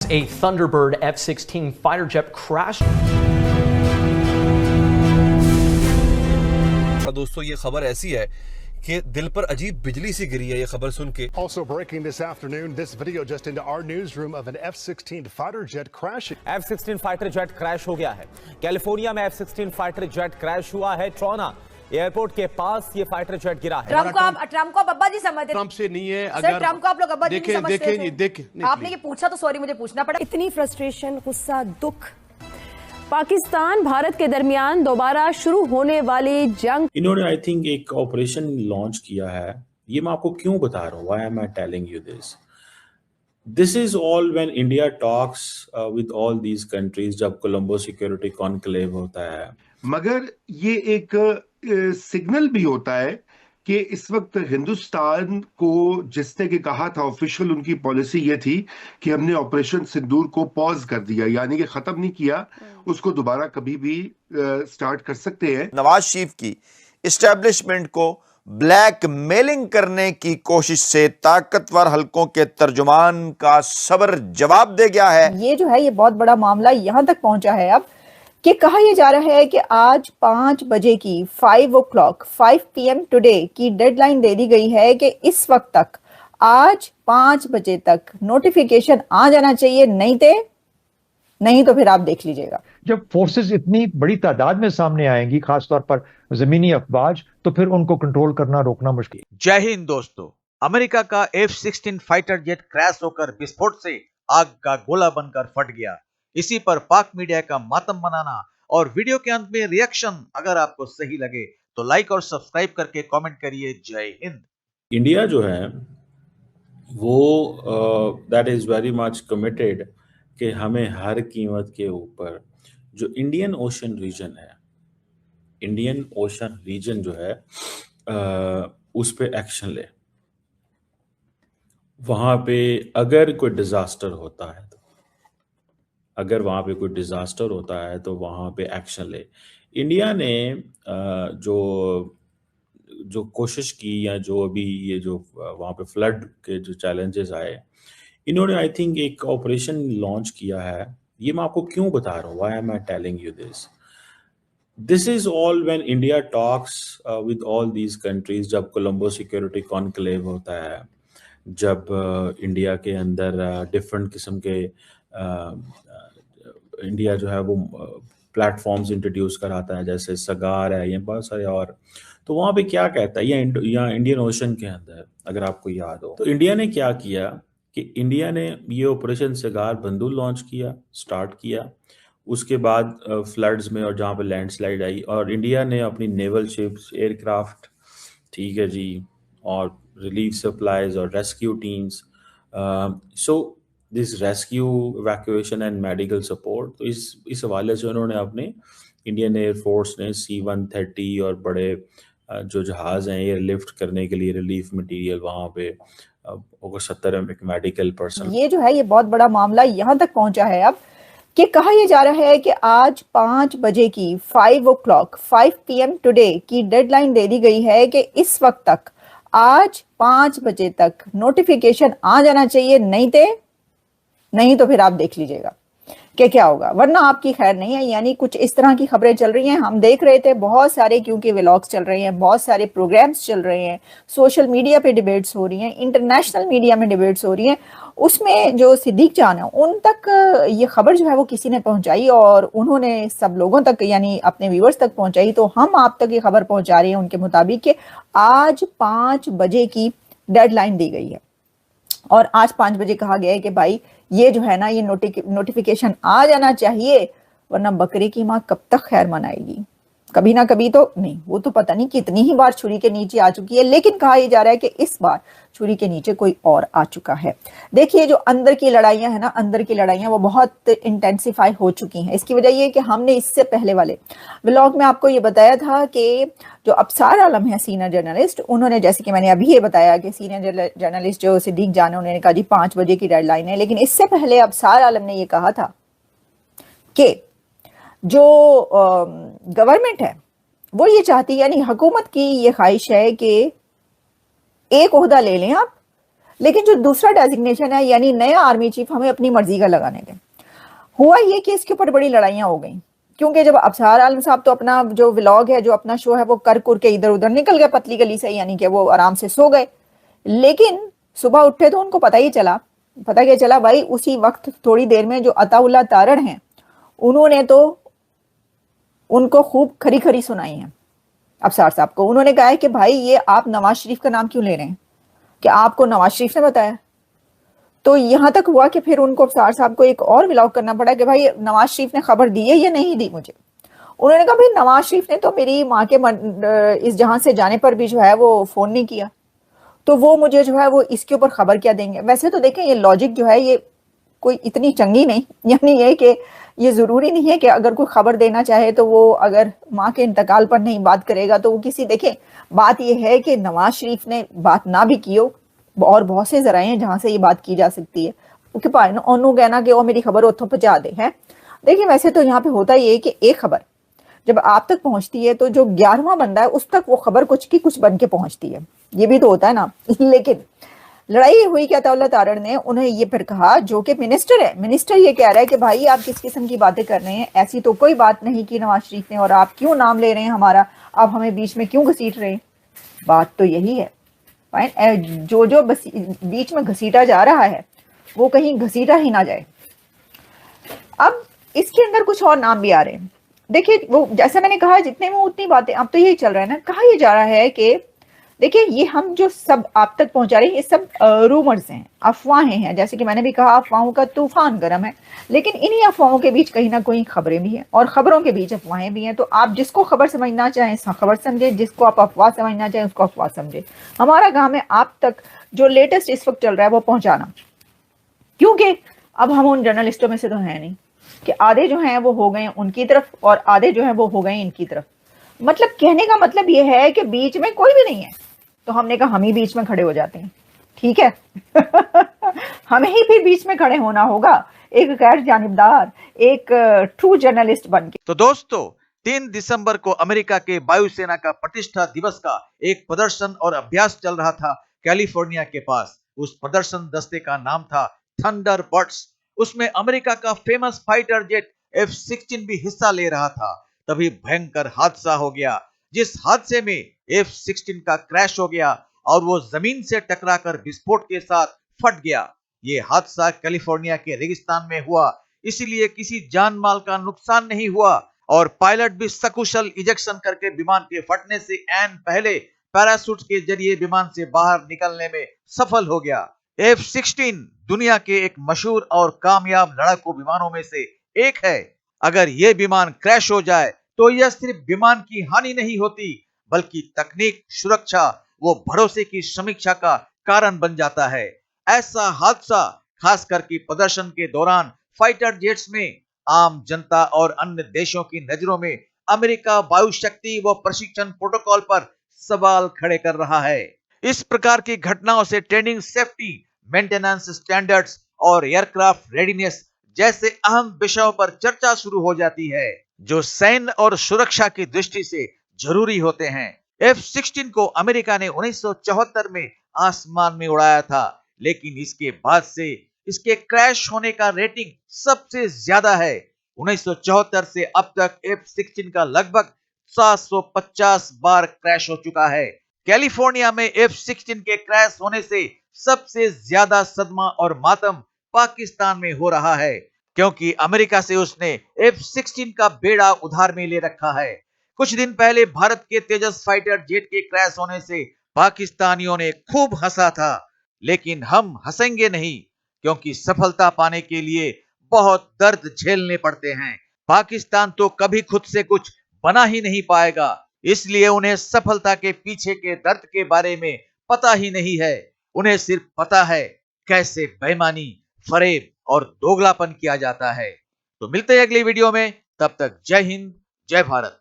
A Thunderbird F-16 fighter jet crashed. दोस्तों ये खबर ऐसी है कि दिल पर अजीब बिजली सी गिरी है ये खबर सुन के। Also breaking this afternoon, this video just into our newsroom of an F-16 fighter jet crashing. F-16 fighter jet crash हो गया है। कैलिफोर्निया में F-16 फाइटर जेट क्रैश हुआ है। ट्रोना एयरपोर्ट के पास ये फाइटर जेट गिरा है। ट्रम्प को आप अब्बा जी समझते हैं? ट्रम्प से नहीं है। सर, अगर ट्रम्प को आप लोग अब्बा जी नहीं समझते थे? देखें आपने ये पूछा तो सॉरी मुझे पूछना पड़ा। इतनी फ्रस्ट्रेशन, गुस्सा, दुख, पाकिस्तान भारत के दरमियान दोबारा शुरू होने वाली जंग। इन्होंने आई थिंक एक ऑपरेशन लॉन्च किया है। ये मैं आपको क्यों बता रहा हूँ, why am I telling you this is all when India talks with all these countries, जब कोलंबो सिक्योरिटी कॉन्क्लेव होता है। मगर ये एक सिग्नल भी होता है कि इस वक्त हिंदुस्तान को जिसने कि कहा था, ऑफिशियल उनकी पॉलिसी ये थी कि हमने ऑपरेशन सिंदूर को पॉज कर दिया, यानी कि खत्म नहीं किया, उसको दोबारा कभी भी स्टार्ट कर सकते हैं। नवाज शरीफ की एस्टेब्लिशमेंट को ब्लैक मेलिंग करने की कोशिश से ताकतवर हलकों के तर्जुमान का सबर जवाब दे गया है। ये जो है ये बहुत बड़ा मामला यहां तक पहुंचा है अब कि कहा यह जा रहा है कि आज 5 बजे की 5 PM टुडे की डेडलाइन दे दी गई है कि इस वक्त तक आज 5 बजे तक नोटिफिकेशन आ जाना चाहिए, नहीं तो फिर आप देख लीजिएगा। जब फोर्सेस इतनी बड़ी तादाद में सामने आएंगी, खासतौर पर जमीनी अफवाज, तो फिर उनको कंट्रोल करना, रोकना मुश्किल। जय हिंद दोस्तों। अमेरिका का F-16 फाइटर जेट क्रैश होकर विस्फोट से आग का गोला बनकर फट गया। इसी पर पाक मीडिया का मातम मनाना और वीडियो के अंत में रिएक्शन। अगर आपको सही लगे तो लाइक और सब्सक्राइब करके कमेंट करिए। जय हिंद। इंडिया जो है वो that is very much committed कि हमें हर कीमत के ऊपर जो इंडियन ओशन रीजन जो है उस पे एक्शन ले। वहां पे अगर कोई डिजास्टर होता है तो वहां पे एक्शन ले। इंडिया ने जो कोशिश की, या जो अभी ये जो वहां पे फ्लड के जो चैलेंजेस आए, इन्होंने आई थिंक एक ऑपरेशन लॉन्च किया है। ये मैं आपको क्यों बता रहा हूँ, why am I telling you this is all when India talks with all these countries, जब कोलंबो सिक्योरिटी कॉन्क्लेव होता है, जब इंडिया के अंदर डिफरेंट किस्म के इंडिया जो है वो प्लेटफॉर्म्स इंट्रोड्यूस कराता है, जैसे सगार है, ये बहुत सारे और। तो वहाँ पे क्या कहता है, या इंडियन ओशन के अंदर अगर आपको याद हो, तो इंडिया ने क्या किया कि इंडिया ने ये ऑपरेशन सगार बंदूक लॉन्च किया, स्टार्ट किया। उसके बाद फ्लड्स में और जहाँ पे लैंडस्लाइड आई, और इंडिया ने अपनी नेवल शिप्स, एयरक्राफ्ट, ठीक है जी, और रिलीफ सप्लाईज और rescue teams, so this rescue, evacuation and medical support. तो इस हवाले से उन्होंने अपने इंडियन एयरफोर्स ने C-130 और बड़े जो जहाज़ हैं एयरलिफ्ट करने के लिए रिलीफ मटेरियल वहाँ पे over 70 मेडिकल पर्सन। ये जो है ये बहुत बड़ा मामला यहां तक पहुंचा है अब कि कहा यह जा रहा है कि आज 5 बजे की 5 PM टुडे की डेडलाइन दे दी गई है कि इस वक्त तक आज 5 बजे तक नोटिफिकेशन आ जाना चाहिए, नहीं तो फिर आप देख लीजिएगा कि क्या होगा, वरना आपकी खैर नहीं है। यानी कुछ इस तरह की खबरें चल रही हैं। हम देख रहे थे बहुत सारे, क्योंकि व्लॉग्स चल रहे हैं, बहुत सारे प्रोग्राम्स चल रहे हैं, सोशल मीडिया पे डिबेट्स हो रही हैं, इंटरनेशनल मीडिया में डिबेट्स हो रही हैं। उसमें जो सिद्दीक जान है, उन तक ये खबर जो है वो किसी ने पहुंचाई और उन्होंने सब लोगों तक, यानी अपने व्यूअर्स तक पहुंचाई। तो हम आप तक ये खबर पहुंचा रहे हैं उनके मुताबिक कि आज 5 बजे की डेडलाइन दी गई है और आज 5 बजे कहा गया है कि भाई ये जो है ना, ये नोटिफिकेशन आ जाना चाहिए, वरना बकरे की माँ कब तक खैर मनाएगी। कभी ना कभी तो नहीं, वो तो पता नहीं कितनी ही बार छुरी के नीचे आ चुकी है, लेकिन कहा यह जा रहा है कि इस बार छुरी के नीचे कोई और आ चुका है। देखिए जो अंदर की लड़ाइयां है ना, अंदर की लड़ाइयां वो बहुत इंटेंसिफाई हो चुकी हैं। इसकी वजह ये कि हमने इससे पहले वाले व्लॉग में आपको ये बताया था कि जो अबसार आलम है सीनियर जर्नलिस्ट, उन्होंने, जैसे कि मैंने अभी ये बताया कि सीनियर जर्नलिस्ट जो सिद्दीक जान है, उन्होंने कहा जी 5 बजे की डेडलाइन है। लेकिन इससे पहले अबसार आलम ने ये कहा था कि जो गवर्नमेंट है वो ये चाहती है, यानी हुकूमत की ये ख्वाहिश है कि एक ओहदा ले लें आप, लेकिन जो दूसरा डेजिग्नेशन है यानी नया आर्मी चीफ हमें अपनी मर्जी का लगाने दें। हुआ ये कि इसके ऊपर बड़ी लड़ाइयां हो गई, क्योंकि जब अबसार आलम साहब तो अपना जो व्लॉग है, जो अपना शो है, वो कर के इधर उधर निकल गए पतली गली से, यानी कि वो आराम से सो गए। लेकिन सुबह उठे तो उनको पता क्या चला भाई, उसी वक्त थोड़ी देर में जो अताउल्लाह तारड़ हैं उन्होंने तो उनको खूब खरी खरी सुनाई है अबसार साहब को। उन्होंने कहा है कि भाई ये आप नवाज शरीफ का नाम क्यों ले रहे हैं, कि आपको नवाज शरीफ ने बताया। तो यहां तक हुआ कि फिर उनको अबसार साहब को एक और व्लॉग करना पड़ा कि भाई नवाज शरीफ ने खबर दी है या नहीं दी मुझे। उन्होंने कहा भाई नवाज शरीफ ने तो मेरी माँ के इस जहां से जाने पर भी जो है वो फोन नहीं किया, तो वो मुझे जो है वो इसके ऊपर खबर क्या देंगे। वैसे तो देखें ये लॉजिक जो है ये कोई इतनी चंगी नहीं, यानी ये कि ये जरूरी नहीं है कि अगर कोई खबर देना चाहे तो वो अगर माँ के इंतकाल पर नहीं बात करेगा तो वो किसी, देखें बात ये है कि नवाज शरीफ ने बात ना भी की हो, और बहुत से जराए हैं जहां से ये बात की जा सकती है, क्योंकि भाई ओनू कहना कि वो मेरी खबर उतों पहुंचा दे है। देखिए वैसे तो यहाँ पे होता ये कि एक खबर जब आप तक पहुंचती है तो जो 11वां बंदा है उस तक वो खबर कुछ की कुछ बन के पहुंचती है, ये भी तो होता है ना। लेकिन लड़ाई हुई क्या, अताउल्लाह तारड़ ने उन्हें ये फिर कहा, जो कि मिनिस्टर है, मिनिस्टर ये कह रहा है कि भाई आप किस किस्म की बातें कर रहे हैं, ऐसी तो कोई बात नहीं की नवाज शरीफ ने, और आप क्यों नाम ले रहे हैं हमारा, आप हमें बीच में क्यों घसीट रहे हैं। बात तो यही है, जो बीच में घसीटा जा रहा है वो कहीं घसीटा ही ना जाए। अब इसके अंदर कुछ और नाम भी आ रहे हैं। देखिए वो जैसा मैंने कहा जितने में उतनी बातें, अब तो यही चल रहा है ना, कहा यह जा रहा है कि देखिए ये हम जो सब आप तक पहुंचा रहे हैं ये सब रूमर्स हैं, अफवाहें हैं। जैसे कि मैंने भी कहा अफवाहों का तूफान गर्म है, लेकिन इन्हीं अफवाहों के बीच कहीं ना कहीं खबरें भी हैं और खबरों के बीच अफवाहें भी हैं। तो आप जिसको खबर समझना चाहें खबर समझे, जिसको आप अफवाह समझना चाहें उसको अफवाह समझे। हमारा काम है आप तक जो लेटेस्ट इस वक्त चल रहा है वो पहुंचाना, क्योंकि अब हम उन जर्नलिस्टों में से तो है नहीं कि आधे जो हैं वो हो गए उनकी तरफ और आधे जो है वो हो गए इनकी तरफ। मतलब कहने का मतलब ये है कि बीच में कोई भी नहीं है, तो हमने कहा हम ही बीच में खड़े हो जाते हैं, ठीक है। हमें ही फिर बीच में खड़े होना होगा, एक गैर जानिबदार, एक ट्रू जर्नलिस्ट बन के। तो दोस्तों 3 दिसंबर को अमेरिका के वायुसेना का प्रतिष्ठा दिवस का एक प्रदर्शन और अभ्यास चल रहा था कैलिफोर्निया के पास। उस प्रदर्शन दस्ते का नाम था थंडरबर्ड्स। उसमें अमेरिका का फेमस फाइटर जेट F-16 भी हिस्सा ले रहा था। तभी भयंकर हादसा हो गया, जिस हादसे में F-16 का क्रैश हो गया और वो जमीन से टकराकर विस्फोट के साथ फट गया। ये हादसा कैलिफोर्निया के रेगिस्तान में हुआ, इसीलिए किसी जान माल का नुकसान नहीं हुआ और पायलट भी सकुशल इजेक्शन करके विमान के फटने से ऐन पहले पैराशूट के जरिए विमान से बाहर निकलने में सफल हो गया। F-16 दुनिया के एक मशहूर और कामयाब लड़ाकू विमानों में से एक है। अगर ये विमान क्रैश हो जाए तो यह सिर्फ विमान की हानि नहीं होती, बल्कि तकनीक, सुरक्षा व भरोसे की समीक्षा का कारण बन जाता है। ऐसा हादसा खासकर कि प्रदर्शन के दौरान फाइटर जेट्स में आम जनता और अन्य देशों की नजरों में अमेरिका वायु शक्ति व प्रशिक्षण प्रोटोकॉल पर सवाल खड़े कर रहा है। इस प्रकार की घटनाओं से ट्रेनिंग, सेफ्टी, मेंटेनेंस स्टैंडर्ड्स और एयरक्राफ्ट रेडीनेस जैसे अहम विषयों पर चर्चा शुरू हो जाती है, जो सैन्य और सुरक्षा की दृष्टि से जरूरी होते हैं। F-16 को अमेरिका ने 1974 में आसमान में उड़ाया था, लेकिन इसके बाद से इसके क्रैश होने का रेटिंग सबसे ज्यादा है। 1974 से अब तक F-16 का लगभग 750 बार क्रैश हो चुका है। कैलिफोर्निया में F-16 के क्रैश होने से सबसे ज्यादा सदमा और मातम पाकिस्तान में हो रहा है, क्योंकि अमेरिका से उसने F-16 का बेड़ा उधार में ले रखा है। कुछ दिन पहले भारत के तेजस फाइटर जेट के क्रैश होने से पाकिस्तानियों ने खूब हंसा था, लेकिन हम हंसेंगे नहीं, क्योंकि सफलता पाने के लिए बहुत दर्द झेलने पड़ते हैं। पाकिस्तान तो कभी खुद से कुछ बना ही नहीं पाएगा, इसलिए उन्हें सफलता के पीछे के दर्द के बारे में पता ही नहीं है। उन्हें सिर्फ पता है कैसे बेईमानी, फरेब और दोगलापन किया जाता है। तो मिलते हैं अगली वीडियो में, तब तक जय हिंद, जय भारत।